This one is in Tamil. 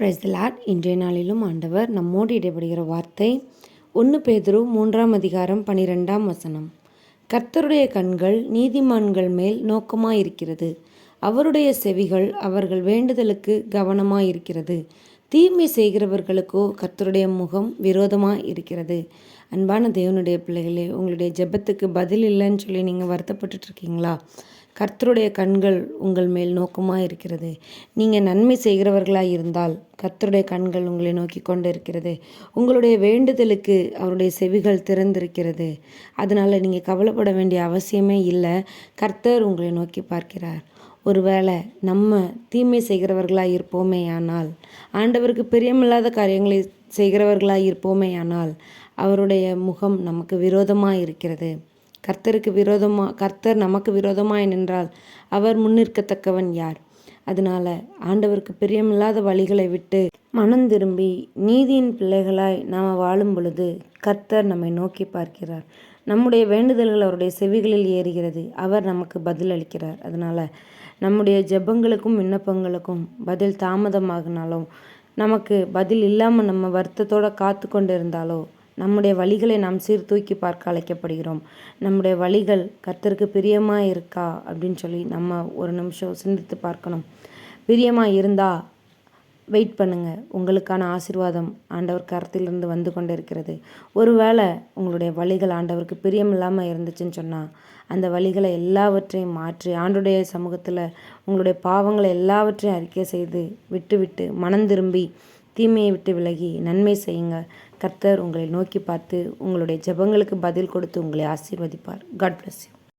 Praise the Lord. இன்றைய நாளிலும் ஆண்டவர் நம்மோடு இடைபடுகிற வார்த்தை 1 பேதுரு 3 அதிகாரம் 12 கர்த்தருடைய கண்கள் நீதிமான்கள் மேல் நோக்கமாயிருக்கிறது, அவருடைய செவிகள் அவர்கள் வேண்டுதலுக்கு கவனமாயிருக்கிறது. தீமை செய்கிறவர்களுக்கோ கர்த்தருடைய முகம் விரோதமாயிருக்கிறது. அன்பான தேவனுடைய பிள்ளைகளே, உங்களுடைய ஜெபத்துக்கு பதில் இல்லைன்னு சொல்லி நீங்கள் வருத்தப்பட்டுருக்கீங்களா? கர்த்தருடைய கண்கள் உங்கள் மேல் நோக்கமாக இருக்கிறது. நீங்கள் நன்மை செய்கிறவர்களாக இருந்தால் கர்த்தருடைய கண்கள் உங்களை நோக்கி கொண்டு இருக்கிறது. உங்களுடைய வேண்டுதலுக்கு அவருடைய செவிகள் திறந்திருக்கிறது. அதனால் நீங்கள் கவலைப்பட வேண்டிய அவசியமே இல்லை. கர்த்தர் உங்களை நோக்கி பார்க்கிறார். ஒருவேளை நம்ம தீமை செய்கிறவர்களாக இருப்போமே ஆனால், ஆண்டவருக்கு பிரியமில்லாத காரியங்களை செய்கிறவர்களாக இருப்போமே ஆனால், அவருடைய முகம் நமக்கு விரோதமாக இருக்கிறது. கர்த்தர் நமக்கு விரோதமாய் நின்றால் அவர் முன்னிற்கத்தக்கவன் யார்? அதனால ஆண்டவருக்கு பிரியமில்லாத வழிகளை விட்டு மனம் திரும்பி நீதியின் பிள்ளைகளாய் நாம் வாழும் பொழுது கர்த்தர் நம்மை நோக்கி பார்க்கிறார். நம்முடைய வேண்டுதல்கள் அவருடைய செவிகளில் ஏறுகிறது. அவர் நமக்கு பதில் அளிக்கிறார். அதனால் நம்முடைய ஜெபங்களுக்கும் விண்ணப்பங்களுக்கும் பதில் தாமதமாகினாலும், நமக்கு பதில் இல்லாமல் நம்ம வருத்தத்தோடு காத்து கொண்டு இருந்தாலோ, நம்முடைய வழிகளை நாம் சீர்தூக்கி பார்க்க அழைக்கப்படுகிறோம். நம்முடைய வழிகள் கர்த்தருக்கு பிரியமாக இருக்கா அப்படின்னு சொல்லி நம்ம ஒரு நிமிஷம் சிந்தித்து பார்க்கணும். பிரியமாக இருந்தால் வெயிட் பண்ணுங்கள். உங்களுக்கான ஆசீர்வாதம் ஆண்டவர் கரத்திலிருந்து வந்து கொண்டு இருக்கிறது. ஒருவேளை உங்களுடைய வழிகள் ஆண்டவருக்கு பிரியமில்லாமல் இருந்துச்சுன்னு சொன்னால், அந்த வழிகளை எல்லாவற்றையும் மாற்றி ஆண்டுடைய சமூகத்தில் உங்களுடைய பாவங்களை எல்லாவற்றையும் அறிக்கை செய்து விட்டு மனம் திரும்பி தீமையை விட்டு விலகி நன்மை செய்யுங்க. கர்த்தர் உங்களை நோக்கி பார்த்து உங்களுடைய ஜெபங்களுக்கு பதில் கொடுத்து உங்களை ஆசீர்வதிப்பார். God bless you.